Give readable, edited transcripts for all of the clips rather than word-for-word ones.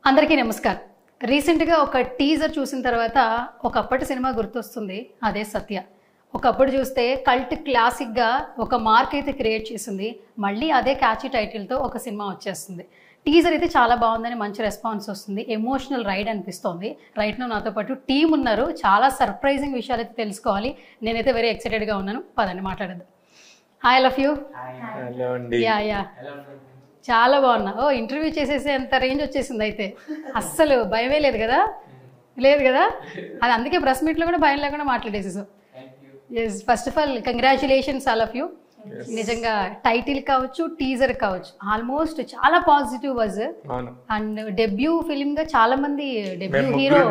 అందరికీ నమస్కారం. రీసెంట్గా ఒక టీజర్ చూసిన తర్వాత ఒకప్పటి సినిమా గుర్తొస్తుంది, అదే సత్య. ఒకప్పుడు చూస్తే కల్ట్ క్లాసిక్గా ఒక మార్క్ అయితే క్రియేట్ చేసింది, మళ్ళీ అదే క్యాచీ టైటిల్తో ఒక సినిమా వచ్చేస్తుంది. టీజర్ అయితే చాలా బాగుందని మంచి రెస్పాన్స్ వస్తుంది, ఎమోషనల్ రైడ్ అనిపిస్తుంది. రైట్ నో నాతో పాటు టీం ఉన్నారు, చాలా సర్ప్రైజింగ్ విషయాలు అయితే తెలుసుకోవాలి. నేనైతే వెరీ ఎక్సైటెడ్గా ఉన్నాను, పదండి మాట్లాడద్దు. Hi love you. Yeah yeah చాలా బాగున్నా. ఓ ఇంటర్వ్యూ చేసేసి అంత రేంజ్ వచ్చేసింది అయితే, అస్సలు భయమే లేదు కదా? లేదు కదా, అది అందుకే ప్రెస్ మీట్లో కూడా భయం లేకుండా మాట్లాడేసేసాం. Yes, first of all congratulations all of you. నిజంగా టైటిల్ కావచ్చు, టీజర్ కావచ్చు, ఆల్మోస్ట్ చాలా positive was. And debut film గా చాలా మంది debut hero,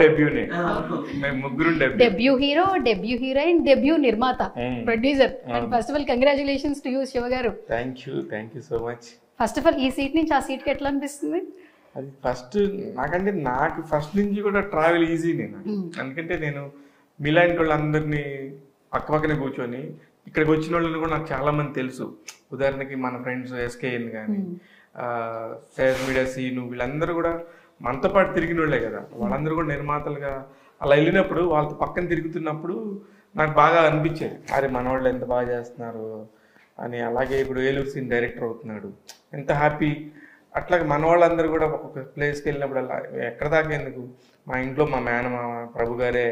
debut heroine, debut నిర్మాత, producer. And first of all congratulations to you Shiva garu. Thank you so much. First of all ఈ seat నుంచి ఆ సీట్కి ఎట్లా అనిపిస్తుంది? అది నాకు ఫస్ట్ నుంచి కూడా ట్రావెల్ ఈజీ. నేను ఎందుకంటే నేను మీలాంటి వాళ్ళందరినీ పక్కనే కూర్చొని ఇక్కడికి వచ్చిన వాళ్ళని కూడా నాకు చాలా మంది తెలుసు. ఉదాహరణకి మన ఫ్రెండ్స్ ఎస్కేఎన్ కానీ, సోషల్ మీడియా సీను, వీళ్ళందరూ కూడా మనతో పాటు తిరిగిన వాళ్ళే కదా. వాళ్ళందరూ కూడా నిర్మాతలుగా అలా వెళ్ళినప్పుడు వాళ్ళతో పక్కన తిరుగుతున్నప్పుడు నాకు బాగా అనిపించేది, అరే మన వాళ్ళు ఎంత బాగా చేస్తున్నారు అని. అలాగే ఇప్పుడు ఏలూరు సీన్ డైరెక్టర్ అవుతున్నాడు, ఎంత హ్యాపీ. అట్లాగే మన వాళ్ళందరూ కూడా ఒక్కొక్క ప్లేస్కి వెళ్ళినప్పుడు అలా ఎక్కడ దాకా ఎందుకు, మా ఇంట్లో మా మేనమామ ప్రభు గారే,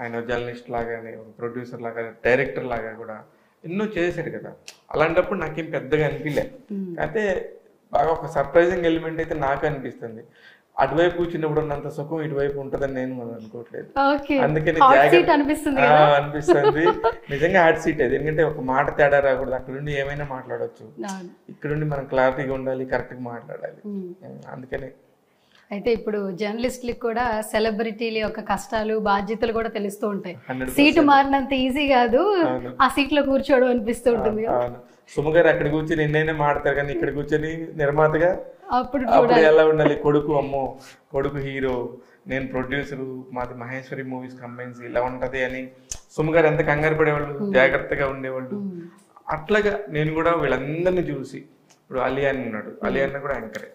ఆయన జర్నలిస్ట్ లాగానే, ఒక ప్రొడ్యూసర్ లాగా, డైరెక్టర్ లాగా కూడా ఎన్నో చేశాడు కదా. అలాంటప్పుడు నాకేం పెద్దగా అనిపించలే. అయితే బాగా ఒక సర్ప్రైజింగ్ ఎలిమెంట్ అయితే నాకు అనిపిస్తుంది. అటువైపు కూర్చున్నప్పుడు ఉన్నంత సుఖం ఇటువైపు ఉంటుందని నేను అనుకోవట్లేదు. అందుకని అనిపిస్తుంది నిజంగా హాట్ సీట్ అది. ఎందుకంటే ఒక మాట తేడా రాకూడదు, అక్కడ నుండి ఏమైనా మాట్లాడవచ్చు, ఇక్కడ నుండి మనం క్లారిటీగా ఉండాలి, కరెక్ట్గా మాట్లాడాలి. అందుకని అయితే ఇప్పుడు జర్నలిస్టులకు కూడా సెలబ్రిటీల యొక్క కష్టాలు బాధ్యతలు కూడా తెలుస్తూ ఉంటాయి. సీటు మారినంత ఈజీ కాదు ఆ సీట్ లో కూర్చోవడం అనిపిస్తూ ఉంటుంది. సుమ గారు అక్కడ కూర్చొని ఎన్నైనా మాడతారు, కానీ ఇక్కడ కూర్చొని నిర్మాతగా అప్పుడు ఎలా ఉండాలి. కొడుకు అమ్మో, కొడుకు హీరో, నేను ప్రొడ్యూసరు, మాది మహేశ్వరి మూవీస్ కంపెనీస్, ఇలా ఉంటది అని సుమ గారు ఎంత కంగారు పడేవాళ్ళు, జాగ్రత్తగా ఉండేవాళ్ళు. అట్లాగా నేను కూడా వీళ్ళందరినీ చూసి, ఇప్పుడు అలీ అని ఉన్నాడు, అలీ అన్న కూడా యాంకరే,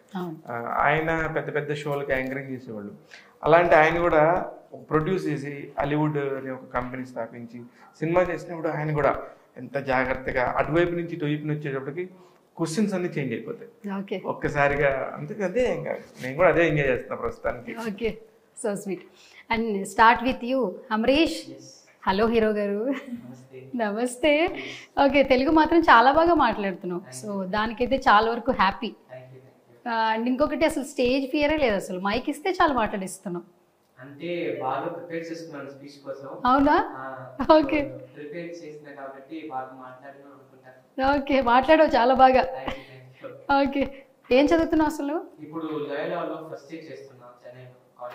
ఆయన పెద్ద పెద్ద షోలకి యాంకరింగ్ చేసేవాళ్ళు. అలాంటి ఆయన కూడా ప్రొడ్యూస్ చేసి అలీవుడ్ అనే ఒక కంపెనీ స్థాపించి సినిమా చేసినప్పుడు ఆయన కూడా ఎంత జాగ్రత్తగా అటువైపు నుంచి ఇటువైపు వచ్చేటప్పటికి క్వశ్చన్స్ అన్ని చేంజ్ అయిపోతాయి ఒక్కసారిగా. అందుకంటే నేను కూడా అదే ఎంజాయ్ చేస్తున్నా ప్రస్తుతానికి. Okay, so sweet. And start with you Amrish. Hello hero గారు. నమస్తే. ఓకే, తెలుగు మాత్రం చాలా బాగా మాట్లాడుతున్నావు, సో దానికైతే చాలా వరకు హ్యాపీ. అండ్ ఇంకొకటి, అసలు స్టేజ్ ఫియరే లేదు, అసలు మైక్ ఇస్తే చాలా మాట్లాడిస్తున్నావు. అంటే బాగా ప్రిపేర్ చేసుకున్నాను స్పీచ్ కోసం. అవునా? ఓకే, ప్రిపేర్ చేసిన కాబట్టి బాగా మాట్లాడను అనుకుంటాను. ఓకే, మాట్లాడవు చాలా బాగా. ఓకే, ఏం చదువుతున్నావు అసలు? ఇప్పుడు లయోలాలో ఫస్ట్ ఇయర్ చేస్తున్నా, Chennai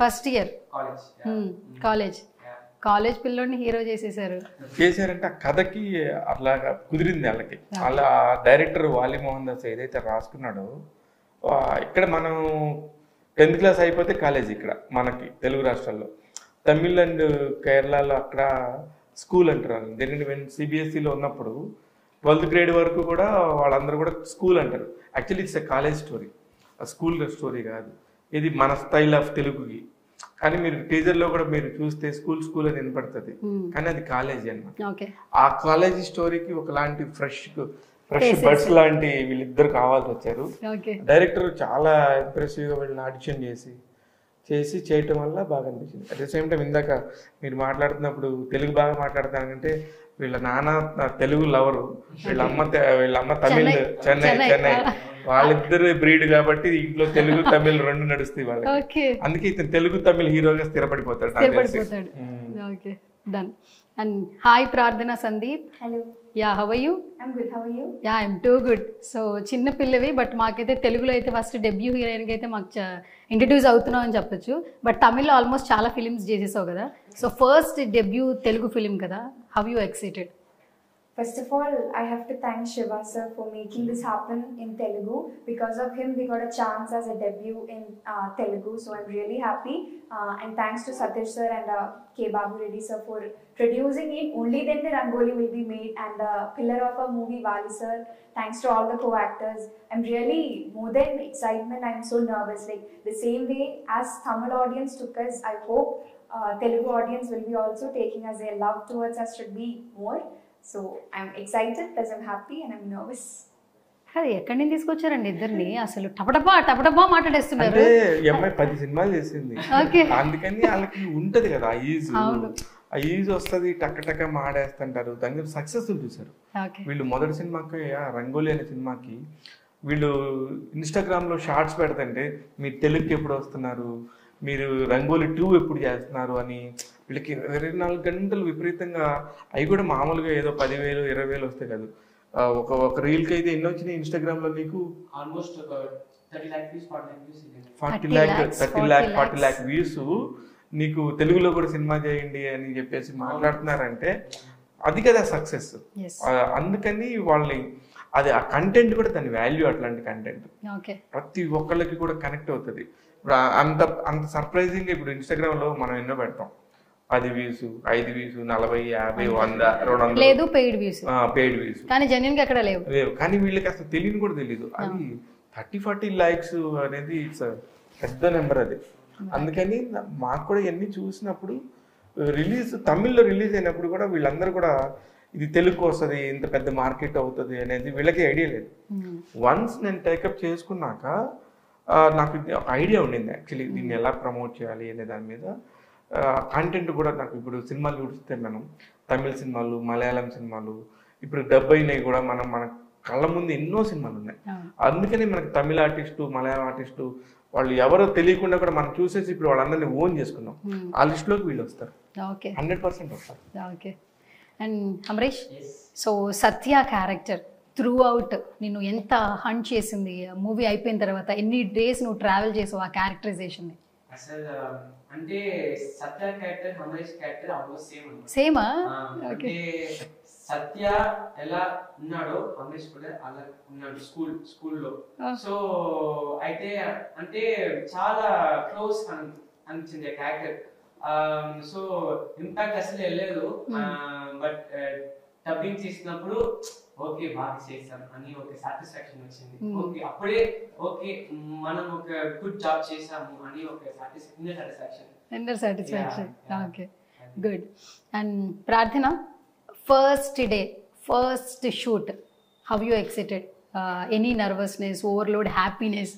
first year college. College పిల్లోడిని హీరో చేశారంటే ఆ కథకి అట్లా కుదిరింది వాళ్ళకి. అలా డైరెక్టర్ వాలి మోహన్ దాస్ ఏదైతే రాసుకున్నాడో, ఇక్కడ మనం 10th క్లాస్ అయిపోతే కాలేజ్ ఇక్కడ మనకి తెలుగు రాష్ట్రాల్లో. తమిళ్ అండ్ కేరళలో అక్కడ స్కూల్ అంటారు. ఎందుకంటే సిబిఎస్ఈలో ఉన్నప్పుడు 12th గ్రేడ్ వరకు కూడా వాళ్ళందరూ కూడా స్కూల్ అంటారు. Actually it's a college story, school story కాదు ఇది, మన స్టైల్ ఆఫ్ తెలుగుకి. కానీ మీరు టీజర్లో కూడా మీరు చూస్తే స్కూల్ అని వినపడుతుంది, కానీ అది కాలేజీ అన్నమాట. ఆ కాలేజీ స్టోరీకి ఒకలాంటి ఫ్రెష్ బర్డ్స్ లాంటి వీళ్ళిద్దరు కావాల్సి వచ్చారు. డైరెక్టర్ చాలా ఇంప్రెసివ్ గా వీళ్ళని ఆడిషన్ చేసి చేయటం వల్ల బాగా అనిపించింది. అట్ ద సేమ్ టైం ఇందాక మీరు మాట్లాడుతున్నప్పుడు తెలుగు బాగా మాట్లాడతానంటే, వీళ్ళ నాన్న తెలుగు లవరు, వీళ్ళ అమ్మ తమిళ్, చెన్నై. వాళ్ళిద్దరు బ్రీడ్ కాబట్టి ఇంట్లో తెలుగు తమిళ్ రెండు నడుస్తాయి వాళ్ళకి. అందుకే ఇతను తెలుగు తమిళ్ హీరోగా స్థిరపడిపోతాడు. And hi Prardhana Sandeep. Hello. Yeah, how are you? I'm good. How are you? Yeah, I'm too good. So చిన్న పిల్లవి, బట్ మాకైతే తెలుగులో అయితే ఫస్ట్ డెబ్యూ హీరోయిన్కి అయితే మాకు ఇంట్రడ్యూస్ అవుతున్నావు అని చెప్పొచ్చు. బట్ తమిళ్లో ఆల్మోస్ట్ చాలా ఫిలిమ్స్ చేసేసావు కదా, so first debut Telugu film కదా, how you excited? First of all, I have to thank Shiva sir for making this happen in Telugu. Because of him, we got a chance as a debut in Telugu. So I'm really happy. And thanks to Satish sir and K. Babu Reddy sir for producing it. Only then the Rangoli will be made. And the pillar of our movie, Vali sir. Thanks to all the co-actors. I'm really, more than excitement, I'm so nervous. Like the same way as Tamil audience took us, I hope Telugu audience will be also taking us. Their love towards us should be more. So I'm excited, plus I'm happy and I'm nervous. అది ఎక్కడి నుంచి తీసుకొచ్చారండి ఇద్దరిని? అసలు టపటపా మాట్లాడేస్తున్నారు. అంటే ఈ అమ్మాయి 10 సినిమాలు చేసింది, అందుకని వాళ్ళకి ఉంటది కదా ఆ ఈజ్ వస్తుంది, టక్క మాడేస్తుంటారు. దాని సక్సెస్ఫుల్ చూసారు వీళ్ళు. మొదటి సినిమాకి రంగోలి అనే సినిమాకి వీళ్ళు ఇన్స్టాగ్రామ్ లో షార్ట్స్ పెడతంటే మీరు తెలుగుకి ఎప్పుడు వస్తున్నారు, మీరు రంగోలి 2 ఎప్పుడు చేస్తున్నారు అని వీళ్ళకి 24 గంటలు విపరీతంగా. అవి కూడా మామూలుగా ఏదో 10,000 20,000 వస్తాయి కాదు. ఒక రీల్కి అయితే ఎన్ని వచ్చినాయి ఇన్స్టాగ్రామ్ లో నీకు? Almost 30 lakh views 40 lakh views. నీకు తెలుగులో కూడా సినిమా చేయండి అని చెప్పేసి మాట్లాడుతున్నారంటే అది కదా సక్సెస్. అందుకని వాళ్ళని అది ఆ కంటెంట్ కూడా దాని వాల్యూ, అట్లాంటి కంటెంట్ ప్రతి ఒక్కళ్ళకి కూడా కనెక్ట్ అవుతుంది. ఇప్పుడు అంత సర్ప్రైజింగ్ ఇప్పుడు ఇన్స్టాగ్రామ్ లో మనం ఎన్నో పెడతాం, 10 వ్యూస్ 5 వ్యూస్ 40 50 100 200 లేదు పెయిడ్ వ్యూస్ కానీ జెన్యూన్ గా ఎక్కడ లేవు. కానీ వీళ్ళకి అసలు తెలియని కూడా తెలియదు. అది 30-40 likes అనేది ఇట్స్ పెద్ద నెంబర్ అది. అందుకని మాకు కూడా ఇవన్నీ చూసినప్పుడు తమిళ్లో రిలీజ్ అయినప్పుడు కూడా వీళ్ళందరూ కూడా ఇది తెలుగు వస్తుంది, ఇంత పెద్ద మార్కెట్ అవుతుంది అనేది వీళ్ళకి ఐడియా లేదు. వన్స్ నేను టేకప్ చేసుకున్నాక నాకు ఒక ఐడియా ఉండింది యాక్చువల్లీ దీన్ని ఎలా ప్రమోట్ చేయాలి అనే దాని మీద. కంటెంట్ కూడా నాకు ఇప్పుడు సినిమాలు చూస్తే మనం తమిళ సినిమాలు, మలయాళం సినిమాలు, ఇప్పుడు డబ్ అయినవి కూడా మన కళ్ళ ముందు ఎన్నో సినిమాలు ఉన్నాయి. అందుకని మనకు తమిళ ఆర్టిస్టు, మలయాళం ఆర్టిస్టు వాళ్ళు ఎవరో తెలియకుండా కూడా మనం చూసేసి ఇప్పుడు వాళ్ళందరినీ ఓన్ చేసుకున్నాం. ఆ లిస్టులోకి వీళ్ళు వస్తారు, 100% వస్తారు. Okay. And Amrish, so Satya character through out నిన్ను ఎంత హంట్ చేసింది? మూవీ అయిపోయిన తర్వాత ఎన్ని డేస్ నువ్వు ట్రావెల్ చేసావు ఆ క్యారెక్టరైజేషన్? అసలు అంటే సత్య క్యారెక్టర్ అమరీష్ క్యారెక్టర్ ఆల్మోస్ట్ సేమా? అంటే సత్య ఎలా ఉన్నాడో అమరీష్ కూడా అలా ఉన్నాడు స్కూల్లో. సో అయితే అంటే చాలా క్లోజ్ అనిపించింది క్యారెక్టర్. సో ఇంపాక్ట్ అసలు వెళ్ళలేదు. బట్ డబ్బింగ్ చేసినప్పుడు ఓకే బాగా చేసాం అని ఒక సాటిస్ఫాక్షన్ వచ్చింది. ఓకే అప్పుడే ఓకే మనం ఒక గుడ్ జాబ్ చేసాము అని ఒక inner satisfaction. Okay, good. And Prarthana, first day, first shoot, how you excited? Any nervousness, overload, happiness?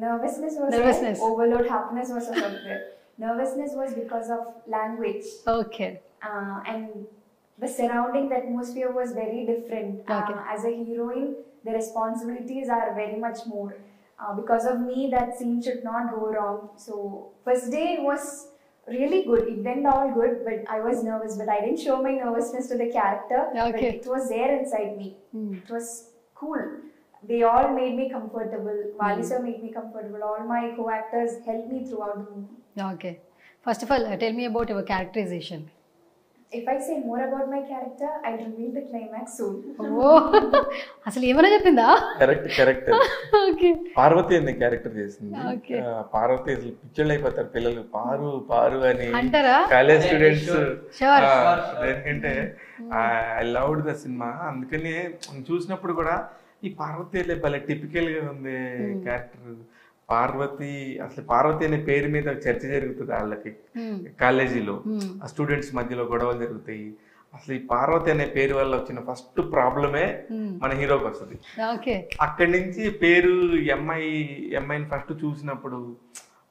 Nervousness was there. Overload happiness was also there. Nervousness was because of language. Okay. And the surrounding, the atmosphere was very different. Okay. As a heroine, the responsibilities are very much more. Because of me, that scene should not go wrong. So first day was really good. It went all good, but I was nervous. But I didn't show my nervousness to the character. Okay. But it was there inside me. It was cool. They all made me comfortable. Vali sir made me comfortable. All my co-actors helped me throughout the movie. Okay. First of all, tell me about your characterization. If I say more about my character, I'll reveal the climax soon. Oh, అసలు ఏమైనా చెప్పిందా? Correct. Okay. Parvati అనే character చేసింది. Okay. Parvati అసలు పిచ్చళ్ళు అయిపోతారు పిల్లలు, పారు అని అంటారా కాలేజ్ స్టూడెంట్స్. షూర్. ఎందుకంటే ఐ లవ్డ్ ద సినిమా. అందుకని చూసినప్పుడు కూడా ఈ పార్వతి భలే టిపికల్ గా ఉంది క్యారెక్టర్. పార్వతి అసలు పార్వతి అనే పేరు మీద చర్చ జరుగుతుంది వాళ్ళకి కాలేజీలో, ఆ స్టూడెంట్స్ మధ్యలో గొడవలు జరుగుతాయి. అసలు ఈ పార్వతి అనే పేరు వల్ల వచ్చిన ఫస్ట్ ప్రాబ్లమే మన హీరోకి వస్తుంది. అక్కడి నుంచి పేరు అమ్మాయిని ఫస్ట్ చూసినప్పుడు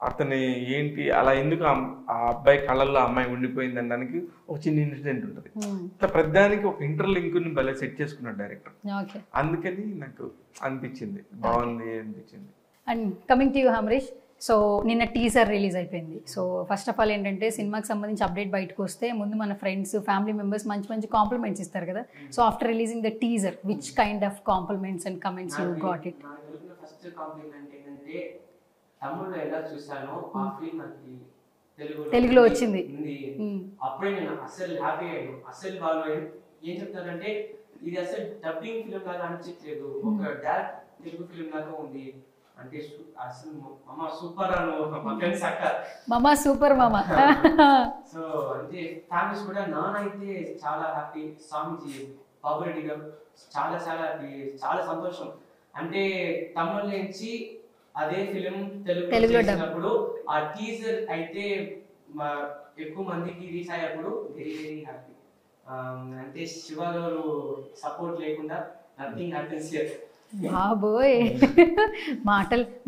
అతని ఏంటి అలా ఎందుకు ఆ అబ్బాయి కళ్ళల్లో అమ్మాయి ఉండిపోయింది అనడానికి ఒక చిన్న ఇన్సిడెంట్ ఉంటుంది. ఇట్లా ప్రతిదానికి ఒక ఇంటర్లింక్ ని భలే సెట్ చేసుకున్నాడు డైరెక్టర్. అందుకని నాకు అనిపించింది బాగుంది అనిపించింది. And coming to you Amrish, so నిన్న టీజర్ రిలీజ్ అయిపోయింది. సో ఫస్ట్ ఆఫ్ ఆల్ ఏంటంటే సినిమాకి సంబంధించి అప్డేట్ బయటకు వస్తే ముందు మన ఫ్రెండ్స్, ఫ్యామిలీ మెంబర్స్ మంచి కాంప్లిమెంట్స్ ఇస్తారు కదా. So after releasing the teaser, which kind of compliments and comments you got it? First complement ఏంటంటే తమిళ్లో ఎలా చూసానో ఆ ఫీల్ నాకు తెలుగులో వచ్చింది. అప్పుడే నేను అసలు హ్యాపీ అయ్యాను. అసలు వాళ్ళు ఏం చెప్తారంటే ఇది అసలు డబ్బింగ్ ఫిలిం లాగా అనిపించట్లేదు, ఒక డైరెక్ట్ తెలుగు ఫిలిం లాగా ఉంది అంటే అసలు మామ సూపర్ అను పక్కన సక్క మామ సూపర్ మామ. సో అంటే ఫ్యామిలీస్ కూడా నానైతే చాలా హ్యాపీ, స్వామిజీ బాబురెడ్డి గారు చాలా చాలా హ్యాపీ, చాలా సంతోషం. అంటే తమిళ నుంచి అదే ఫిలిం తెలుగులో చేసినప్పుడు ఆ టీజర్ అయితే ఎక్కువ మందికి రీచ్ అయ్యేప్పుడు వెరీ వెరీ హ్యాపీ. అంటే శివ గారు సపోర్ట్ లేకుండా నథింగ్ హ్యాపెన్స్ హియర్. బాబోయ్,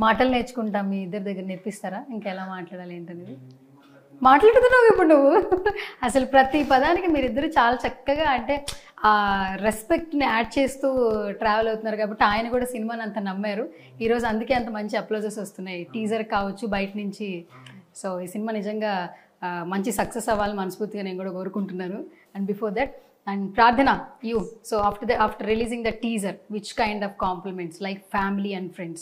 మాటలు నేర్చుకుంటాం, మీ ఇద్దరి దగ్గర నేర్పిస్తారా ఇంకెలా మాట్లాడాలి ఏంటనేది? మాట్లాడుతున్నావు ఇప్పుడు నువ్వు. అసలు ప్రతి పదానికి మీరిద్దరు చాలా చక్కగా అంటే ఆ రెస్పెక్ట్ని యాడ్ చేస్తూ ట్రావెల్ అవుతున్నారు కాబట్టి ఆయన కూడా సినిమాని అంత నమ్మారు ఈరోజు, అందుకే అంత మంచి అప్లోజెస్ వస్తున్నాయి టీజర్ కావచ్చు బయట నుంచి. సో ఈ సినిమా నిజంగా మంచి సక్సెస్ అవ్వాలని మనస్ఫూర్తిగా నేను కూడా కోరుకుంటున్నాను. And before that, and Pradhana, you, so after releasing the teaser, which kind of compliments, like family and friends?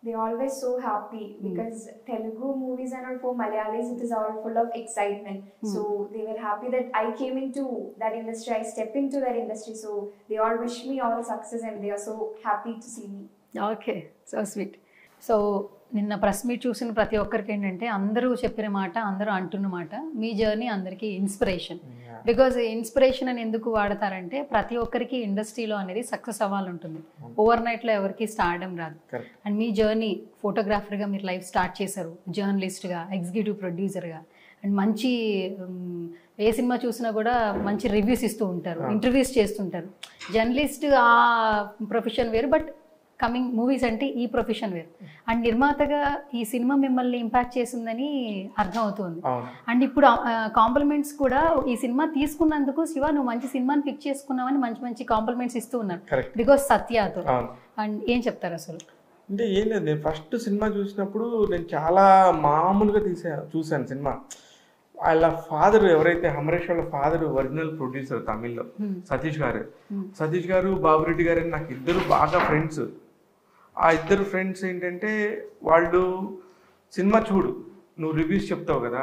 They always so happy because Telugu movies and all for Malayalis it is all full of excitement. So they were happy that I came into that industry, I stepped into that industry. So they all wish me all success and they are so happy to see me. Okay, so sweet. So నిన్న press meet చూసిన ప్రతి ఒక్కరికి ఏంటంటే అందరూ చెప్పిన మాట, అందరూ అంటున్న మాట, మీ జర్నీ అందరికీ ఇన్స్పిరేషన్. బికాజ్ ఇన్స్పిరేషన్ అని ఎందుకు వాడతారంటే ప్రతి ఒక్కరికి ఇండస్ట్రీలో అనేది సక్సెస్ అవ్వాలి ఉంటుంది, ఓవర్ నైట్లో ఎవరికి స్టార్డమ్ రాదు. అండ్ మీ జర్నీ ఫోటోగ్రాఫర్గా మీరు లైఫ్ స్టార్ట్ చేశారు, జర్నలిస్ట్గా, ఎగ్జిక్యూటివ్ ప్రొడ్యూసర్గా, అండ్ మంచి ఏ సినిమా చూసినా కూడా మంచి రివ్యూస్ ఇస్తూ ఉంటారు, ఇంటర్వ్యూస్ చేస్తుంటారు. జర్నలిస్ట్ ఆ ప్రొఫెషన్ వేరు, బట్ కమింగ్ మూవీస్ అంటే ఈ ప్రొఫెషన్ వేరు. అండ్ నిర్మాతగా ఈ సినిమా మిమ్మల్ని ఇంపాక్ట్ చేసిందని అర్థం అవుతుంది. అండ్ ఇప్పుడు కాంప్లిమెంట్స్ కూడా ఈ సినిమా తీసుకున్నందుకు శివ నువ్వు మంచి సినిమాని పిక్ చేసుకున్నావని మంచి మంచి కాంప్లిమెంట్స్ ఇస్తూ ఉన్నారు బికాస్ సత్యతో. అండ్ ఏం చెప్తారు అసలు? అంటే ఏం లేదు, నేను ఫస్ట్ సినిమా చూసినప్పుడు నేను చాలా మామూలుగా చూశాను సినిమా. వాళ్ళ ఫాదర్ ఎవరైతే అమరేష్ వాళ్ళ ఫాదర్ ఒరిజినల్ ప్రొడ్యూసర్ తమిళ్లో సతీష్ గారు బాబురెడ్డి గారు అని నాకు ఇద్దరు బాగా ఫ్రెండ్స్. ఆ ఇద్దరు ఫ్రెండ్స్ ఏంటంటే వాళ్ళు సినిమా చూడు, నువ్వు రివ్యూస్ చెప్తావు కదా,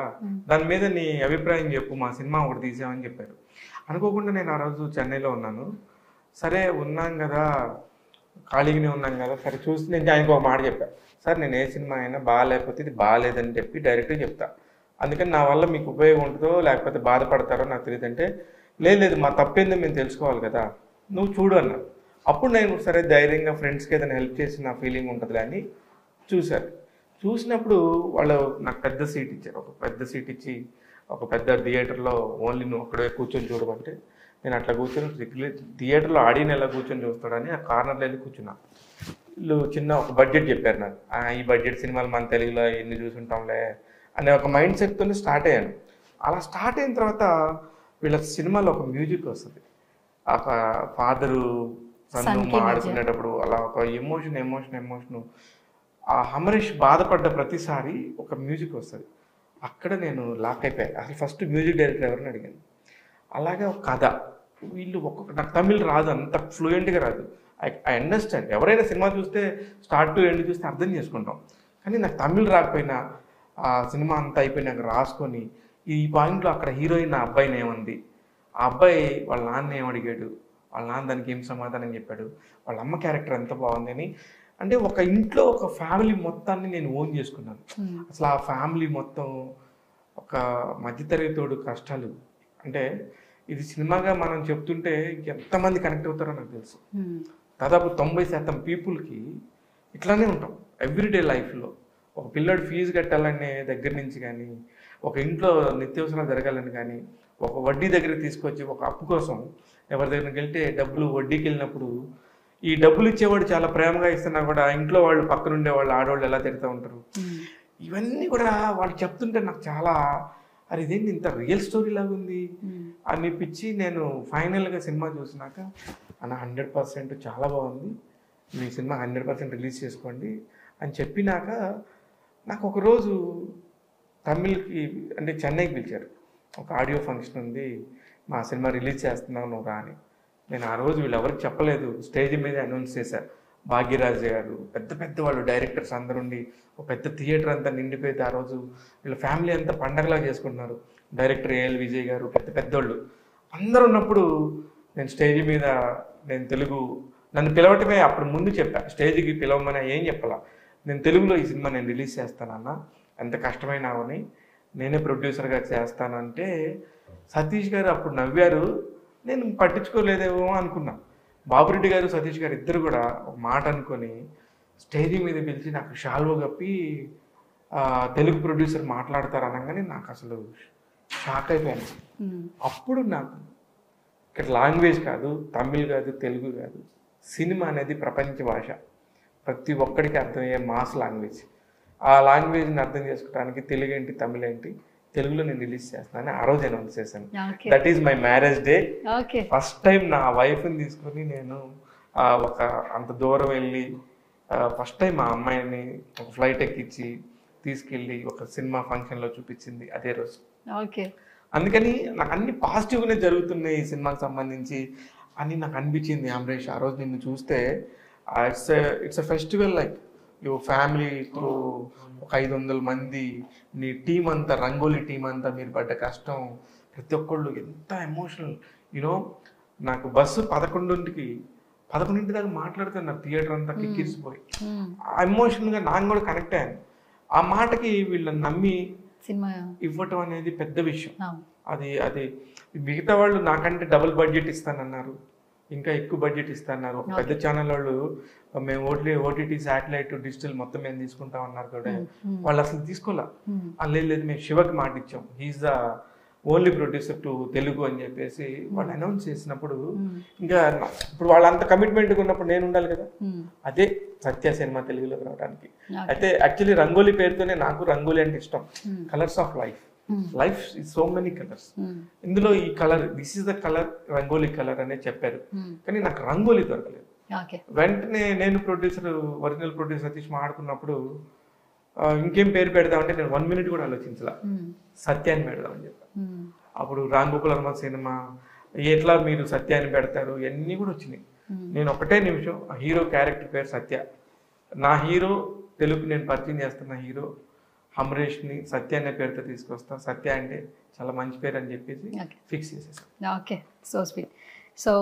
దాని మీద నీ అభిప్రాయం చెప్పు, మా సినిమా ఒకటి తీసామని చెప్పారు. అనుకోకుండా నేను ఆ రోజు చెన్నైలో ఉన్నాను. సరే ఉన్నాం కదా, ఖాళీగానే ఉన్నాం కదా, సరే చూసి నేను ఆయనకు ఒక మాట చెప్పాను, సార్ నేను ఏ సినిమా అయినా బాగాలేకపోతే ఇది బాగాలేదని చెప్పి డైరెక్ట్గా చెప్తా, అందుకని నా వల్ల మీకు ఉపయోగం ఉంటుందో లేకపోతే బాధపడతారో నాకు తెలియదు అంటే, లేదు మా తప్పేందో మేము తెలుసుకోవాలి కదా, నువ్వు చూడు అన్నా. అప్పుడు నేను సరే ధైర్యంగా ఫ్రెండ్స్కి ఏదైనా హెల్ప్ చేసి నా ఫీలింగ్ ఉంటుందిలే అని చూశారు. చూసినప్పుడు వాళ్ళు నాకు పెద్ద సీట్ ఇచ్చారు, ఒక పెద్ద సీట్ ఇచ్చి ఒక పెద్ద థియేటర్లో ఓన్లీ నువ్వు అక్కడే కూర్చొని చూడమంటే నేను అట్లా కూర్చొని థియేటర్లో ఆడియన్ ఎలా కూర్చొని చూస్తాడని ఆ కార్నర్లో వెళ్ళి కూర్చున్నా. వీళ్ళు చిన్న ఒక బడ్జెట్ చెప్పారు నాకు, ఈ బడ్జెట్ సినిమాలు మన తెలుగులో ఎన్ని చూసుంటాంలే అనే ఒక మైండ్ సెట్తోనే స్టార్ట్ అయ్యాను. అలా స్టార్ట్ అయిన తర్వాత వీళ్ళ సినిమాలో ఒక మ్యూజిక్ వస్తుంది, ఒక ఫాదరు సన్ను ఆడుకునేటప్పుడు అలా ఒక ఎమోషన్ ఆ అమరేష్ బాధపడ్డ ప్రతిసారి ఒక మ్యూజిక్ వస్తుంది. అక్కడ నేను లాక్ అయిపోయాను. అసలు ఫస్ట్ మ్యూజిక్ డైరెక్టర్ ఎవరిని అడిగాను. అలాగే ఒక కథ, వీళ్ళు నాకు తమిళ్ రాదు, అంత ఫ్లూయెంట్గా రాదు. ఐ అండర్స్టాండ్, ఎవరైనా సినిమా చూస్తే స్టార్ట్ టు ఎండ్ చూస్తే అర్థం చేసుకుంటాం, కానీ నాకు తమిళ్ రాకపోయినా ఆ సినిమా అంతా అయిపోయినాక రాసుకొని ఈ పాయింట్లో అక్కడ హీరోయిన్ ఆ అబ్బాయిని ఏమంది, ఆ అబ్బాయి వాళ్ళ నాన్న ఏమడిగాడు, వాళ్ళ నాన్న దానికి ఏం సమాధానం చెప్పాడు, వాళ్ళ అమ్మ క్యారెక్టర్ ఎంత బాగుంది అని. అంటే ఒక ఇంట్లో ఒక ఫ్యామిలీ మొత్తాన్ని నేను ఓన్ చేసుకున్నాను. అసలు ఆ ఫ్యామిలీ మొత్తం ఒక మధ్యతరగతోడు కష్టాలు. అంటే ఇది సినిమాగా మనం చెప్తుంటే ఎంతమంది కనెక్ట్ అవుతారో నాకు తెలుసు. దాదాపు 90% పీపుల్కి ఇట్లానే ఉంటాం ఎవ్రీడే లైఫ్లో. ఒక పిల్లడు ఫీజు కట్టాలనే దగ్గర నుంచి కానీ, ఒక ఇంట్లో నిత్యావసరాలు జరగాలని కానీ, ఒక వడ్డీ దగ్గరికి తీసుకొచ్చి ఒక అప్పు కోసం ఎవరి దగ్గరికి వెళ్తే డబ్బులు వడ్డీకి వెళ్ళినప్పుడు ఈ డబ్బులు ఇచ్చేవాడు చాలా ప్రేమగా ఇస్తున్నా కూడా ఇంట్లో వాళ్ళు పక్కనుండే వాళ్ళు ఆడవాళ్ళు ఎలా తిడుతూ ఉంటారు. ఇవన్నీ కూడా వాళ్ళు చెప్తుంటే నాకు చాలా అరే ఇదేంటి ఇంత రియల్ స్టోరీ లాగా ఉంది అనిపించి నేను ఫైనల్గా సినిమా చూసినాక అన్న 100% చాలా బాగుంది, మీ సినిమా 100% రిలీజ్ చేసుకోండి అని చెప్పినాక నాకు ఒకరోజు తమిళ్కి అంటే చెన్నైకి పిలిచారు. ఒక ఆడియో ఫంక్షన్ ఉంది, మా సినిమా రిలీజ్ చేస్తున్నావు నువ్వు రా అని. నేను ఆ రోజు వీళ్ళు ఎవరికి చెప్పలేదు, స్టేజ్ మీద అనౌన్స్ చేశారు. భాగ్యరాజ్ గారు పెద్ద పెద్ద వాళ్ళు డైరెక్టర్స్ అందరుండి ఒక పెద్ద థియేటర్ అంతా నిండిపోయింది. ఆ రోజు వీళ్ళ ఫ్యామిలీ అంతా పండగలా చేసుకుంటున్నారు. డైరెక్టర్ ఏఎల్ విజయ్ గారు పెద్ద పెద్దోళ్ళు అందరూ ఉన్నప్పుడు నేను స్టేజ్ మీద నేను తెలుగు నన్ను పిలవటమే అప్పుడు ముందు చెప్పా, స్టేజ్కి పిలవమని ఏం చెప్పాలా, నేను తెలుగులో ఈ సినిమా నేను రిలీజ్ చేస్తానన్న, ఎంత కష్టమైనా అవని నేనే ప్రొడ్యూసర్గా చేస్తానంటే సతీష్ గారు అప్పుడు నవ్వారు. నేను పట్టించుకోలేదేమో అనుకున్నా. బాబురెడ్డి గారు సతీష్ గారు ఇద్దరు కూడా ఒక మాట అనుకొని స్టేజ్ మీద పిలిచి నాకు షాల్వో కప్పి తెలుగు ప్రొడ్యూసర్ మాట్లాడతారు అనగానే నాకు అసలు షాక్ అయిపోయాను. అప్పుడు నాకు ఇక్కడ లాంగ్వేజ్ కాదు, తమిళ్ కాదు, తెలుగు కాదు, సినిమా అనేది ప్రపంచ భాష, ప్రతి ఒక్కడికి అర్థమయ్యే మాస్ లాంగ్వేజ్. ఆ లాంగ్వేజ్ని అర్థం చేసుకోవడానికి తెలుగు ఏంటి, తమిళ్ ఏంటి, తెలుగులో నేను రిలీజ్ చేస్తానని ఆ రోజు అనౌన్స్ చేశాను. That is my marriage day. First time నా వైఫ్ని తీసుకొని నేను ఒక అంత దూరం వెళ్ళి ఫస్ట్ టైం మా అమ్మాయిని ఒక ఫ్లైట్ ఎక్కించి తీసుకెళ్ళి ఒక సినిమా ఫంక్షన్లో చూపించింది అదే రోజు. అందుకని నాకు అన్ని పాజిటివ్గానే జరుగుతున్నాయి ఈ సినిమాకి సంబంధించి అని నాకు అనిపించింది. అమరేష్, ఆ రోజు నిన్ను చూస్తే it's a festival, like your family through ఒక 500 మంది, నీ టీం అంతా, రంగోలీ టీం అంతా, మీరు పడ్డ కష్టం, ప్రతి ఒక్కళ్ళు ఎంత ఎమోషనల్. యూనో నాకు బస్సు 11 దాకా మాట్లాడుతున్నారు, థియేటర్ అంతా కిక్కిరిసిపోయి. ఆ ఎమోషనల్గా నాకు కూడా కనెక్ట్ అయ్యాను. ఆ మాటకి వీళ్ళని నమ్మి సినిమా ఇవ్వటం అనేది పెద్ద విషయం. అది మిగతా వాళ్ళు నాకంటే డబుల్ బడ్జెట్ ఇస్తానన్నారు, ఇంకా ఎక్కువ బడ్జెట్ ఇస్తాన్నారు. ఒక పెద్ద ఛానల్ వాళ్ళు మేము ఓటీటీ శాటిలైట్ డిజిటల్ మొత్తం మేము తీసుకుంటాం అన్నారు కూడా, వాళ్ళు అసలు తీసుకోలే. లేదు మేము శివకి మాట ఇచ్చాం, he's the only producer to Telugu అని చెప్పేసి వాళ్ళు అనౌన్స్ చేసినప్పుడు ఇంకా ఇప్పుడు వాళ్ళంత కమిట్మెంట్గా ఉన్నప్పుడు నేను ఉండాలి కదా. అదే సత్య సినిమా తెలుగులోకి రావడానికి. అయితే యాక్చువల్లీ రంగోలీ పేరుతోనే నాకు రంగోలీ అంటే ఇష్టం. Colours of life, life is so many colours. ఇందులో ఈ colour, this is the colour, rangoli colour అనే చెప్పారు. కానీ నాకు రంగోలీ దొరకలేదు. వెంటనే నేను ఒరిజినల్ ప్రొడ్యూసర్ సతీష్ మాట్లాడుకున్నప్పుడు ఇంకేం పేరు పెడదామంటే నేను 1 minute కూడా ఆలోచించలా, సత్యాన్ని పెడదామని చెప్పాను. అప్పుడు రామ్ గోకుల్ వర్మ సినిమా, ఎట్లా మీరు సత్యాన్ని పెడతారు, ఇవన్నీ కూడా వచ్చినాయి. నేను ఒకటే నిమిషం, ఆ హీరో క్యారెక్టర్ పేరు సత్య, నా హీరో తెలుగు నేను పరిచయం చేస్తున్న హీరో అమరేష్ని సత్య అనే పేరుతో తీసుకొస్తా, సత్య అంటే చాలా మంచి పేరు అని చెప్పేసి ఫిక్స్ చేసేసాను. Okay, so sweet. So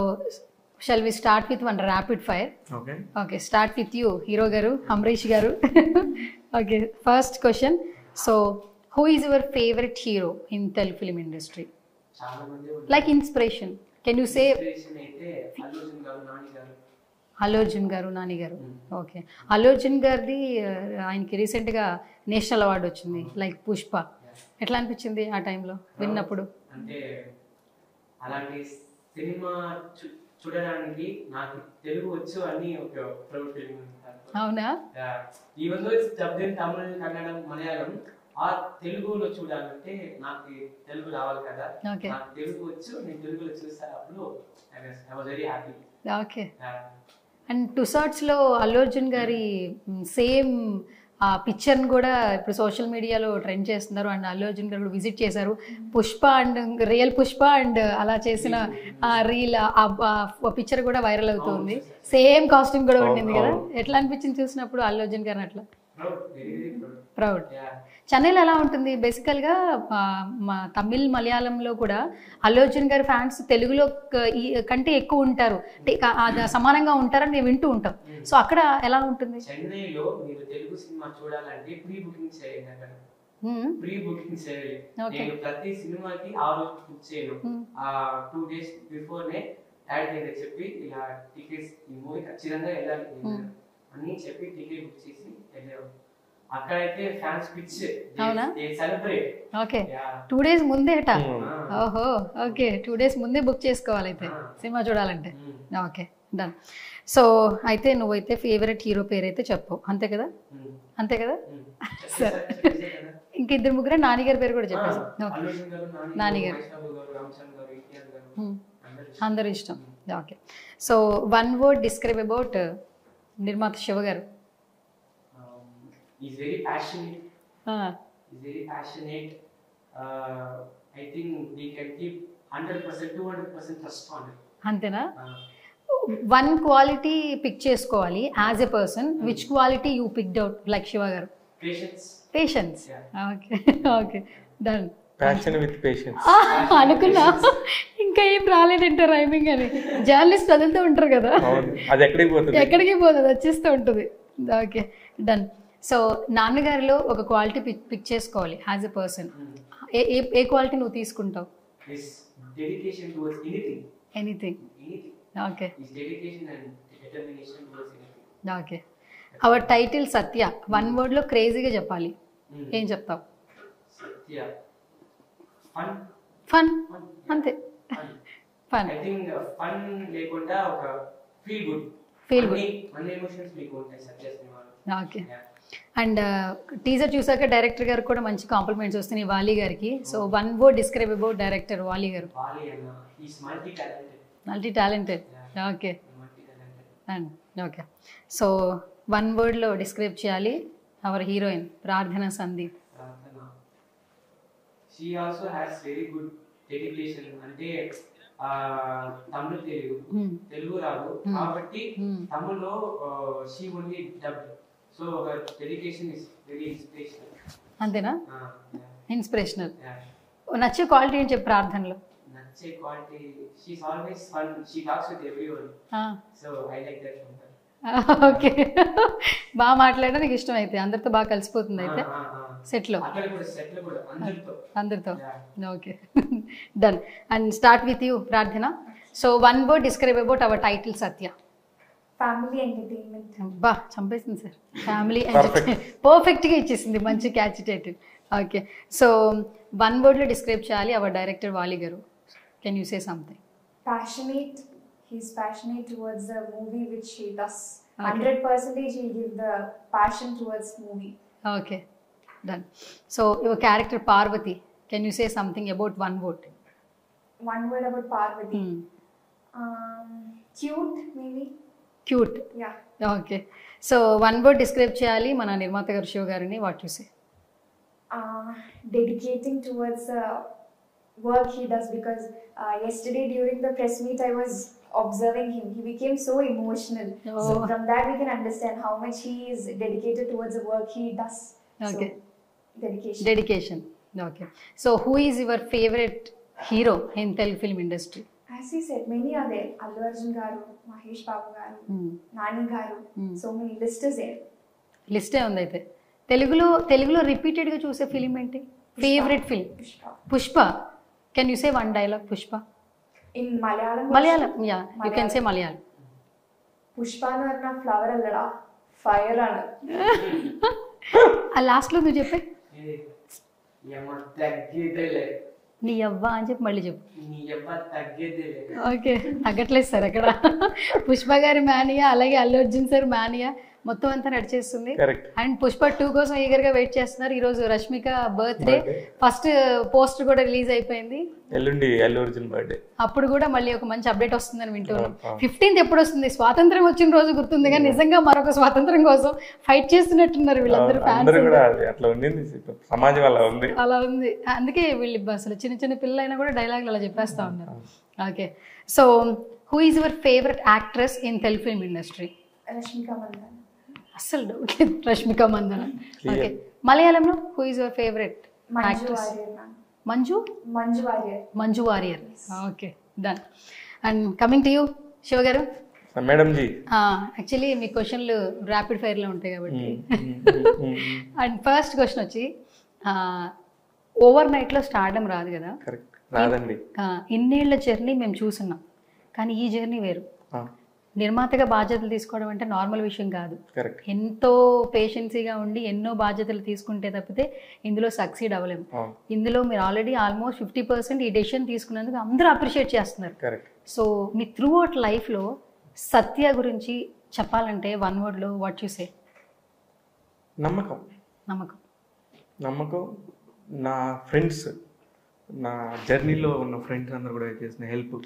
shall we start with one rapid fire? Okay, start with you hero garu, Amaresh garu. Okay, first question. So who is your favorite hero in Telugu film industry? Like inspiration, can you say? Allu Arjun గారు, నాని గారు. Okay, Allu Arjun గారిది ఆయనకి రీసెంట్గా national award వచ్చింది, like Pushpa. ఎట్లా అనిపించింది ఆ టైంలో విన్నప్పుడు? అంటే అలాంటి సినిమా చూడడానికి నాకు తెలుగు వచ్చు అని ఒక ప్రౌడ్ ఫీలింగ్. అవునా? Even though it's dubbed in Tamil, Kannadam, Malayalam, ఆ తెలుగులో చూడాలంటే నాకు తెలుగు రావాలి కదా. నాకు తెలుగు వచ్చు, నేను తెలుగులో చూస్తాను. అప్పుడు I was very happy. Okay, and టుసాట్స్లో అల్లు అర్జున్ గారి సేమ్ ఆ పిక్చర్ని కూడా ఇప్పుడు సోషల్ మీడియాలో ట్రెండ్ చేస్తున్నారు. అండ్ అల్లు అర్జున్ గారు కూడా విజిట్ చేశారు. Pushpa and real Pushpa and అలా చేసిన ఆ రీల్, ఆ పిక్చర్ కూడా వైరల్ అవుతుంది. సేమ్ కాస్ట్యూమ్ కూడా ఉండింది కదా. ఎట్లా అనిపించింది చూసినప్పుడు అల్లు అర్జున్ గారిని? అట్లా ప్రౌడ్. చెన్నైలో ఎలా ఉంటుంది బేసికల్గా? మా తమిళ్, మలయాళంలో కూడా అల్లు అర్జున్ గారి ఫ్యాన్స్ తెలుగులో కంటే ఎక్కువ ఉంటారు, సమానంగా ఉంటారని మేము వింటూ ఉంటాం. సో అక్కడ ఎలా ఉంటుంది? చెన్నైలో మీరు తెలుగు సినిమా చూడాలంటే ప్రీ బుకింగ్ చేయాలి. ప్రీ బుకింగ్ చేయాలి. నేను ప్రతి సినిమాకి ఆ రోజు బుక్ చేయను, 2 days బిఫోర్నే యాడ్ చేయాలి చెప్పి, ఇలా టికెట్స్ ఈ మూవీ ఖచ్చితంగా వెళ్ళాలి అని చెప్పి టికెట్ బుక్ చేసి వెళ్ళాము. అక్కడైతే fans pitch, they celebrate. Okay, 2 days ముందేట. ఓహో, ఓకే, 2 days ముందే బుక్ చేసుకోవాలి అయితే సినిమా చూడాలంటే. Okay, done. సో అయితే నువ్వైతే ఫేవరెట్ హీరో పేరు అయితే చెప్పు, అంతే కదా? అంతే కదా? సరే, ఇంక 2-3 నాని గారి పేరు కూడా చెప్పేసి. నాని గారు అందరూ ఇష్టం. Okay, so 1 word describe about నిర్మాత శివ గారు. He's very passionate. He's very passionate. I think we can keep 100%, 200% trust on it. అంతేనా? 1 quality పిక్ చేసుకోవాలి as a person. Which quality you picked out like Shiva గారు? Patience. Patience. Okay. Okay, done. Passion with patience. అనుకున్నా ఇంకా ఏం రాలేదంటే rhyming అని. Journalist వదులుతూ ఉంటారు కదా, అది ఎక్కడికి పోతుంది, ఎక్కడికి పోతుంది, వచ్చేస్తూ ఉంటుంది. Okay, done. సో నాన్నగారిలో ఒక క్వాలిటీ పిక్ చేసుకోవాలి యాజ్ ఎ పర్సన్. ఏ క్వాలిటీ నువ్వు తీసుకుంటావు? dedication towards anything. Okay is dedication and determination towards anything. Okay. Our title Satya, one word లో క్రేజీగా చెప్పాలి, ఏం చెప్తావు? సత్య fun. ఫన్, అంతే. ఫన్. I think fun లేకుండా ఒక feel good. అన్ని ఎమోషన్స్ మీకు ఉంటాయి సత్య సినిమాలో. ఓకే. అండ్ టీజర్ చూసాక డైరెక్టర్ గారు కూడా మంచి కాంప్లిమెంట్స్ వస్తున్నాయి వాలి గారికి. So one word describe about director Vali garu. Vali అన్న is multi talented. Okay and okay. So one వర్డ్లో డిస్క్రైబ్ చేయాలి our heroine Prarthana Sandeep. She also has very good dedication. అంటే తమిళ తెలుగు రాదు కాబట్టి తమిళ్లో she only dub. So dedication is very inspirational. అంతేనా? Inspirational. నచ్చే quality ఏం చెప్పు ప్రార్థనలో? నచ్చే quality she is always fun. She talks with everyone. So I like that from her. Okay, బాగా మాట్లాడడం నీకు ఇష్టం అయితే, అందరితో బాగా కలిసిపోతుంది అయితే సెట్లో, అందరితో. Okay, done. And start with you Prarthana. So one word describe about our title Satya. Family entertainment. బా చంపేసింది సార్, ఫ్యామిలీ ఎంటర్టైన్మెంట్ పర్ఫెక్ట్గా ఇచ్చేసింది, మంచి catch title. Okay. So one వర్డ్లో డిస్క్రైబ్ చేయాలి our director Vali garu. Can you say something? Passionate. He's passionate towards the movie which he does. 100% he'll give the passion towards movie. Okay, done. So your character Parvati, can you say something about one word? One word about Parvati. Cute maybe. Cute. Yeah. Okay. So one word describe cheyali mana Nirmata garu Shiva garini, what you say? Dedicating towards the work he does, because yesterday during the press meet I was observing him. He became so emotional. Oh. So from that we can understand how much he is dedicated towards the work he does. Okay. So, dedication. Okay. So who is your favorite hero in Telugu film industry? As he said, many are there. Allu Arjun garu, Mahesh Babu garu, Nani garu. So many list is there. లిస్టే ఉంది అయితే. తెలుగులో రిపీటెడ్గా చూసే film ఏంటి? Favourite film? Pushpa. Can you say one dialogue Pushpa? In Malayalam. Yeah, you can say Malayalam. Pushpa nu arna flower allada, fire ana. ఆ లాస్ట్లో నువ్వు చెప్పే యమ్మ తగ్గేదేలే, నీ అవ్వ అని చెప్పి మళ్ళీ చెప్పు. నీ యమ్మ తగ్గేదేలే. ఓకే, తగ్గట్లేదు సార్ అక్కడ. పుష్ప గారి మానియా, అలాగే అల్లు అర్జున్ సార్ మానియా మొత్తం అంతా నడిచేస్తుంది. అండ్ పుష్ప 2 కోసం ఈగర్గా వెయిట్ చేస్తున్నారు. ఈరోజు రష్మిక బర్త్డే, ఫస్ట్ పోస్టర్ కూడా రిలీజ్ అయిపోయింది. ఎల్లుండి అల్లు అర్జున్ బర్త్డే, అప్పుడు కూడా మళ్ళీ ఒక మంచి అప్డేట్ వస్తుందని వింటున్నాం. 15th ఎప్పుడు వస్తుంది? స్వాతంత్రం వచ్చిన రోజు గుర్తుంది, కానీ నిజంగా మరొక స్వాతంత్రం కోసం ఫైట్ చేస్తున్నట్టున్నారు వీళ్ళందరూ ఫ్యాన్స్. అలా ఉంది. అందుకే వీళ్ళు అసలు చిన్న పిల్లలు అయినా కూడా డైలాగులు అలా చెప్పేస్తా ఉన్నారు. Okay. So who is your favourite actress in Telugu film industry? Rashmika Mandanna. అసలు డౌట్ లేదు, రష్మిక మందన. ఓకే. మలయాళంలో who is your favourite actress? Manju Warrier. Okay, done. And coming to you Shiva garu. Madam G, actually మీ క్వశ్చన్లు ర్యాపిడ్ ఫైర్లో ఉంటాయి కాబట్టి. అండ్ ఫస్ట్ క్వశ్చన్ వచ్చి, ఓవర్ నైట్లో stardom రాదు కదా, రాదండి. ఇన్నేళ్ల జర్నీ మేము చూస్తున్నాం, కానీ ఈ జర్నీ వేరు. నిర్మాతగా బాధ్యతలు తీసుకోవడం అంటే నార్మల్ విషయం కాదు. ఎంతో పేషెన్సీగా ఉండి ఎన్నో బాధ్యతలు తీసుకుంటే తప్పితే ఇందులో సక్సీడ్ అవ్వలేము. ఇందులో మీరు ఆల్రెడీ ఆల్మోస్ట్ 50% ఈ డెసిషన్ తీసుకున్నందుకు అందరూ అప్రిషియేట్ చేస్తున్నారు. సో మీ త్రూ అవుట్ లైఫ్లో సత్య గురించి చెప్పాలంటే వన్ వర్డ్లో వాట్ యు సే? నమ్మకం. నా ఫ్రెండ్స్, నా జర్నీలో ఉన్న ఫ్రెండ్స్ అందరూ కూడా చేసిన హెల్ప్,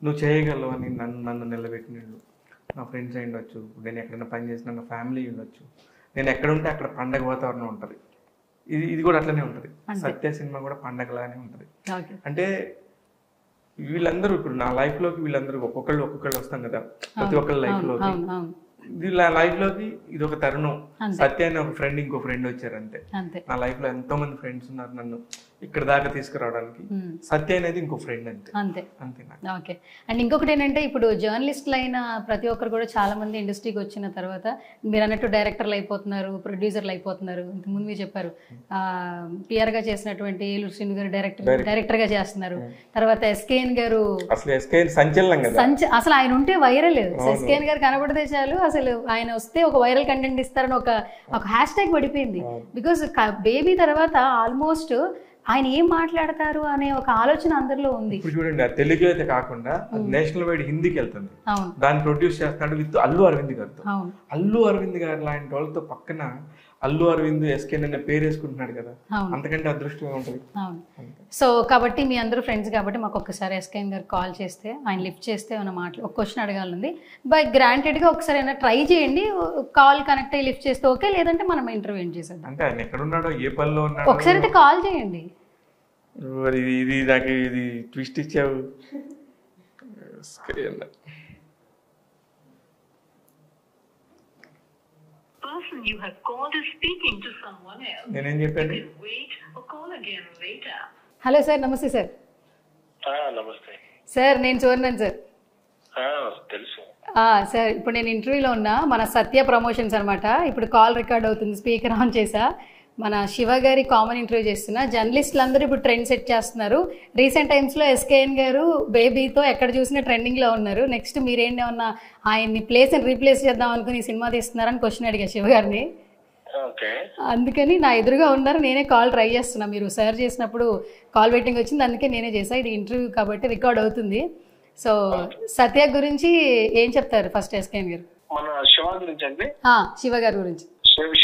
నువ్వు చేయగలవు అని నన్ను నిలబెట్టినట్లు నా ఫ్రెండ్స్ అయి ఉండొచ్చు, నేను ఎక్కడైనా పని చేసిన నా ఫ్యామిలీ ఉండొచ్చు, నేను ఎక్కడ ఉంటే అక్కడ పండగ వాతావరణం ఉంటుంది. ఇది కూడా అట్లనే ఉంటుంది. సత్య సినిమా కూడా పండగలానే ఉంటుంది. అంటే వీళ్ళందరూ ఇప్పుడు నా లైఫ్లోకి వీళ్ళందరూ ఒక్కొక్కళ్ళు వస్తాం కదా, ప్రతి ఒక్కళ్ళ లైఫ్లోకి. లైఫ్లోకి ఇది ఒక తరుణం. సత్య అని ఒక ఫ్రెండ్, ఇంకో ఫ్రెండ్ వచ్చారు అంతే. నా లైఫ్లో ఎంతో మంది ఫ్రెండ్స్ ఉన్నారు. నన్ను ఇక్కడ దాకా తీసుకురావడానికి. సత్య అనేది ఇంకో ఫ్రెండ్ అంతే. అంతేనా? ఓకే. అండ్ ఇంకొకటి ఏంటంటే ఇప్పుడు జర్నలిస్టులు అయిన ప్రతి ఒక్కరు కూడా చాలా మంది ఇండస్ట్రీకి వచ్చిన తర్వాత మీరు అన్నట్టు డైరెక్టర్లు అయిపోతున్నారు, ప్రొడ్యూసర్లు అయిపోతున్నారు. ఇంతకుముందు మీరు చెప్పారు పిఆర్ గా చేసినటువంటి ఏలూరు శ్రీను గారు డైరెక్టర్ గా చేస్తున్నారు. తర్వాత ఎస్కేఎన్ గారు అసలు ఆయన ఉంటే వైరల్. ఎస్కేఎన్ గారు కనబడితే చాలు అసలు ఆయన వస్తే ఒక వైరల్ కంటెంట్ ఇస్తారని ఒక హ్యాష్ ట్యాగ్ పడిపోయింది. బికాస్ బేబీ తర్వాత ఆల్మోస్ట్ ఆయన ఏం మాట్లాడతారు అనే ఒక ఆలోచన అందరిలో ఉంది. ఇప్పుడు చూడండి, తెలుగు అయితే కాకుండా నేషనల్ వైడ్ హిందీకి వెళ్తుంది. దాన్ని ప్రొడ్యూస్ చేస్తున్నాడు విత్ అల్లు అరవింద్ గారితో. అల్లు అరవింద్ గారు లాంటి వాళ్ళతో పక్కన అల్లు అరవింద్ ఎస్కేన్ అనే పేరు వేసుకుంటున్నాడు కదా, అంతకంటే అదృష్టం ఉంటుంది. సో కాబట్టి మీ అందరూ ఫ్రెండ్స్ కాబట్టి మాకు ఒక్కసారి ఎస్కేన్ గారు కాల్ చేస్తే ఆయన లిఫ్ట్ చేస్తే ఏమైనా ఒక క్వశ్చన్ అడగాలంది. బై గ్రాంటెడ్గా ఒకసారి అయినా ట్రై చేయండి, కాల్ కనెక్ట్ అయ్యి లిఫ్ట్ చేస్తే ఓకే, లేదంటే మనం ఇంటర్వ్యూ చేసేద్దాం. అంటే ఆయన ఎక్కడ ఉన్నాడో ఏ పనిలో ఉన్నాడో ఒకసారి అయితే కాల్ చేయండి. ఇది నాకు ఇది ట్విస్ట్ ఇచ్చావు. నేనేం చెప్పండి. హలో సార్, నమస్తే సార్. నమస్తే సార్, నేను చూడన్నాను సార్. తెలుసు సార్, ఇప్పుడు నేను ఇంటర్వ్యూలో ఉన్నా, మన సత్య ప్రమోషన్స్ అనమాట. ఇప్పుడు కాల్ రికార్డ్ అవుతుంది, స్పీకర్ ఆన్ చేసా. మన శివ గారి కామన్ ఇంటర్వ్యూ చేస్తున్నా. జర్నలిస్టులు అందరూ ఇప్పుడు ట్రెండ్ సెట్ చేస్తున్నారు. రీసెంట్ టైమ్స్లో ఎస్కేఎన్ గారు బేబీతో ఎక్కడ చూసినా ట్రెండింగ్లో ఉన్నారు. నెక్స్ట్ మీరేమన్నా ఆయన్ని ప్లేస్ అని రీప్లేస్ చేద్దాం అనుకుని సినిమా తీస్తున్నారని క్వశ్చన్ అడిగా శివ గారిని. అందుకని నా ఎదురుగా ఉన్నారు, నేనే కాల్ ట్రై చేస్తున్నా. మీరు సర్చ్ చేసినప్పుడు కాల్ వెయిటింగ్ వచ్చింది, అందుకే నేనే చేసా. ఇది ఇంటర్వ్యూ కాబట్టి రికార్డ్ అవుతుంది. సో సత్య గురించి ఏం చెప్తారు ఫస్ట్ ఎస్కేఎన్ గారు? మన శివ గురించి అండి. శివ గారి గురించి.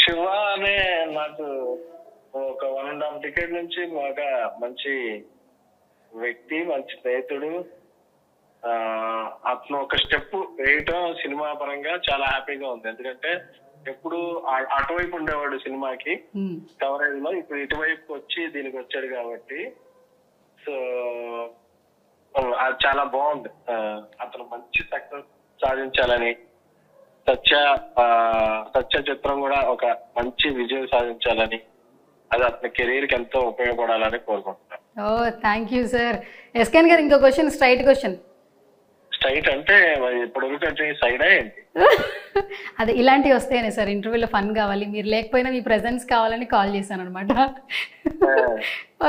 శివ అనే నాకు ఒక 1.5 decade నుంచి బాగా మంచి వ్యక్తి, మంచి స్నేహితుడు. అతను ఒక స్టెప్ వేయటం సినిమా పరంగా చాలా హ్యాపీగా ఉంది. ఎందుకంటే ఎప్పుడు అటువైపు ఉండేవాడు సినిమాకి కవరేజ్ లో, ఇప్పుడు ఇటువైపు వచ్చి దీనికి వచ్చాడు కాబట్టి సో అది చాలా బాగుంది. అతను మంచి సక్సెస్ సాధించాలని, సత్య చిత్రం కూడా ఒక మంచి విజయం సాధించాలని, అది అతని కెరీర్ కి ఎంతో ఉపయోగపడాలని కోరుకుంటున్నాను. Thank you sir. ఎస్కేఎన్ గారు, ఇంకో క్వశ్చన్, స్ట్రైట్ క్వశ్చన్. స్ట్రైట్ అంటే ఇప్పుడు సైడ్ ఏంటి? అదే ఇలాంటివి వస్తాయనే సార్, ఇంటర్వ్యూలో ఫన్ కావాలి, మీరు లేకపోయినా మీ ప్రెజెన్స్ కావాలని కాల్ చేశాను అనమాట.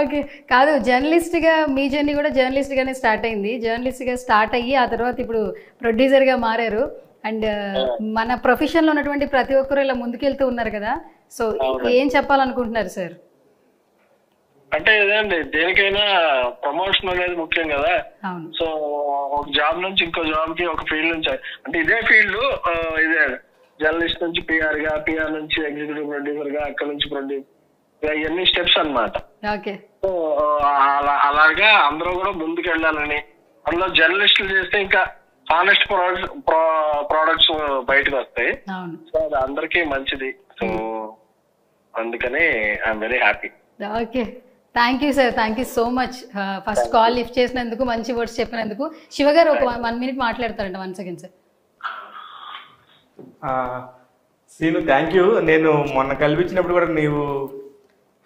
ఓకే, కాదు, జర్నలిస్ట్గా మీ జర్నీ కూడా జర్నలిస్ట్గానే స్టార్ట్ అయింది. జర్నలిస్ట్గా స్టార్ట్ అయ్యి ఆ తర్వాత ఇప్పుడు ప్రొడ్యూసర్గా మారారు. అండ్ మన ప్రొఫెషన్లో ఉన్నటువంటి ప్రతి ఒక్కరు ఇలా ముందుకెళ్తూ ఉన్నారు కదా, సో ఏం చెప్పాలనుకుంటున్నారు సార్? అంటే ఇదేండి, దేనికైనా ప్రమోషన్ అనేది ముఖ్యం కదా. సో ఒక జాబ్ నుంచి ఇంకో జాబ్ కి, ఒక ఫీల్డ్ నుంచి, అంటే ఇదే ఫీల్డ్, ఇదే జర్నలిస్ట్ నుంచి పిఆర్ నుంచి ఎగ్జిక్యూటివ్ ప్రొడ్యూసర్ గా, అక్కడ నుంచి ప్రొడ్యూసర్, ఇవన్నీ స్టెప్స్ అన్నమాట. సో అలాగా అందరూ కూడా ముందుకు వెళ్ళాలని, అందులో జర్నలిస్టులు చేస్తే ఇంకా హానెస్ట్ ప్రోడక్ట్స్ బయటకు వస్తాయి. సో అది అందరికీ మంచిది. సో అందుకని I'm very happy. Okay, thank you sir, thank you so much. First call lift చేసినందుకు, మంచి వర్డ్స్ చెప్పినందుకు. శివ గారు ఒక 1 minute మాట్లాడతారంట. 1 second sir. Seenu, thank you. నేను మొన్న కల్పించినప్పుడు కూడా నీవు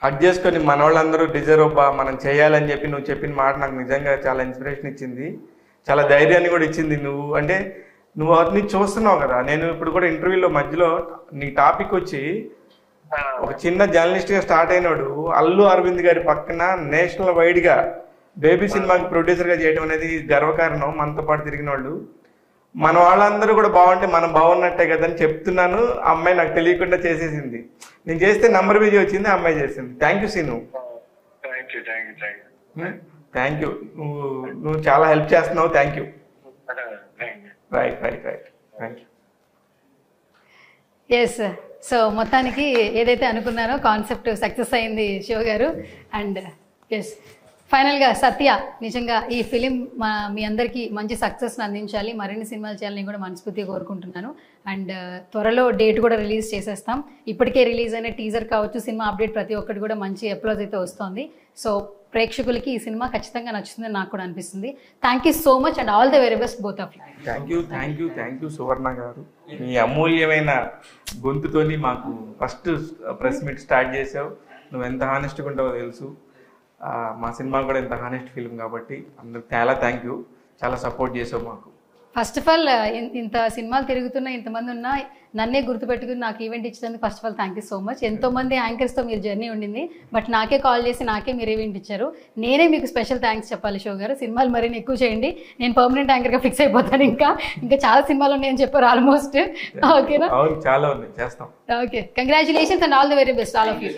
హక్ చేసుకొని మన వాళ్ళందరూ డిజర్వ్ అబ్బా మనం చేయాలని చెప్పి నువ్వు చెప్పిన మాట నాకు నిజంగా చాలా ఇన్స్పిరేషన్ ఇచ్చింది, చాలా ధైర్యాన్ని కూడా ఇచ్చింది. నువ్వు అవన్నీ చూస్తున్నావు కదా. నేను ఇప్పుడు కూడా ఇంటర్వ్యూలో మధ్యలో నీ టాపిక్ వచ్చి ఒక చిన్న జర్నలిస్ట్ గా స్టార్ట్ అయినాడు అల్లు అరవింద్ గారి పక్కన నేషనల్ వైడ్ గా బేబీ సినిమాకి ప్రొడ్యూసర్ గా చేయడం అనేది గర్వకారణం. మనతో పాటు తిరిగిన వాళ్ళు, మన వాళ్ళందరూ కూడా బాగుంటే మనం బాగున్నట్టే కదా అని చెప్తున్నాను. ఆ అమ్మాయి నాకు తెలియకుండా చేసేసింది. నేను చేస్తే నంబర్ బిజీ వచ్చింది, ఆ అమ్మాయి చేసింది. Thank you Seenu. Thank you. నువ్వు చాలా హెల్ప్ చేస్తున్నావు. Thank you. Right. Thank you. Yes, so మొత్తానికి ఏదైతే అనుకున్నారో కాన్సెప్ట్ సక్సెస్ అయింది శివ గారు. అండ్ ఎస్, ఫైనల్గా సత్య, నిజంగా ఈ ఫిలిం మీ అందరికీ మంచి సక్సెస్ని అందించాలి, మరిన్ని సినిమాలు చేయాలని కూడా మనస్ఫూర్తిగా కోరుకుంటున్నాను. అండ్ త్వరలో డేట్ కూడా రిలీజ్ చేసేస్తాం. ఇప్పటికే రిలీజ్ అయిన టీజర్ కావచ్చు, సినిమా అప్డేట్ ప్రతి ఒక్కటి కూడా మంచి అప్లోజ్ అయితే వస్తుంది. సో ప్రేక్షకులకి ఈ సినిమా ఖచ్చితంగా నచ్చుతుందని నాకు కూడా అనిపిస్తుంది. Thank you so much and all the very best both of you. Thank you Suvarna garu. మీ అమూల్యమైన గొంతుతోని మాకు ఫస్ట్ ప్రెస్ మీట్ స్టార్ట్ చేసావు. నువ్వు ఎంత హానెస్ట్గా ఉంటావో తెలుసు. మా సినిమా కూడా ఇంత హానెస్ట్ ఫిల్మ్ కాబట్టి అందరికి చాలా థ్యాంక్ యూ, చాలా సపోర్ట్ చేసావు మాకు. ఫస్ట్ ఆఫ్ ఆల్ ఇంత సినిమాలు తిరుగుతున్నా ఇంతమంది ఉన్నా నన్నే గుర్తుపెట్టుకుని నాకు ఈవెంట్ ఇచ్చినందుకు first of all thank you so much. ఎంతోమంది యాంకర్స్తో మీరు జర్నీ ఉండింది, బట్ నాకే కాల్ చేసి నాకే మీరు ఈవెంట్ ఇచ్చారు. నేనే మీకు స్పెషల్ థ్యాంక్స్ చెప్పాలి శివ గారు. సినిమాలు మరిన్ని ఎక్కువ చేయండి, నేను పర్మనెంట్ యాంకర్గా ఫిక్స్ అయిపోతాను. ఇంకా చాలా సినిమాలు ఉన్నాయని చెప్పారు ఆల్మోస్ట్. ఓకేనా? చాలా ఉంది, చేస్తాం. Okay, congratulations and all the very best all of you.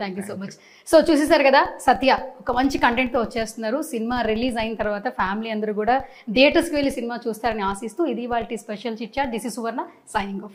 Thank you so much. So చూసేసారు కదా, సత్య ఒక మంచి కంటెంట్తో వచ్చేస్తున్నారు. సినిమా రిలీజ్ అయిన తర్వాత ఫ్యామిలీ అందరూ కూడా థియేటర్స్కి వెళ్ళి సినిమా చూస్తారని ఆశిస్తూ ఇది వాళ్ళ special chit chat. This is Suvarna signing of.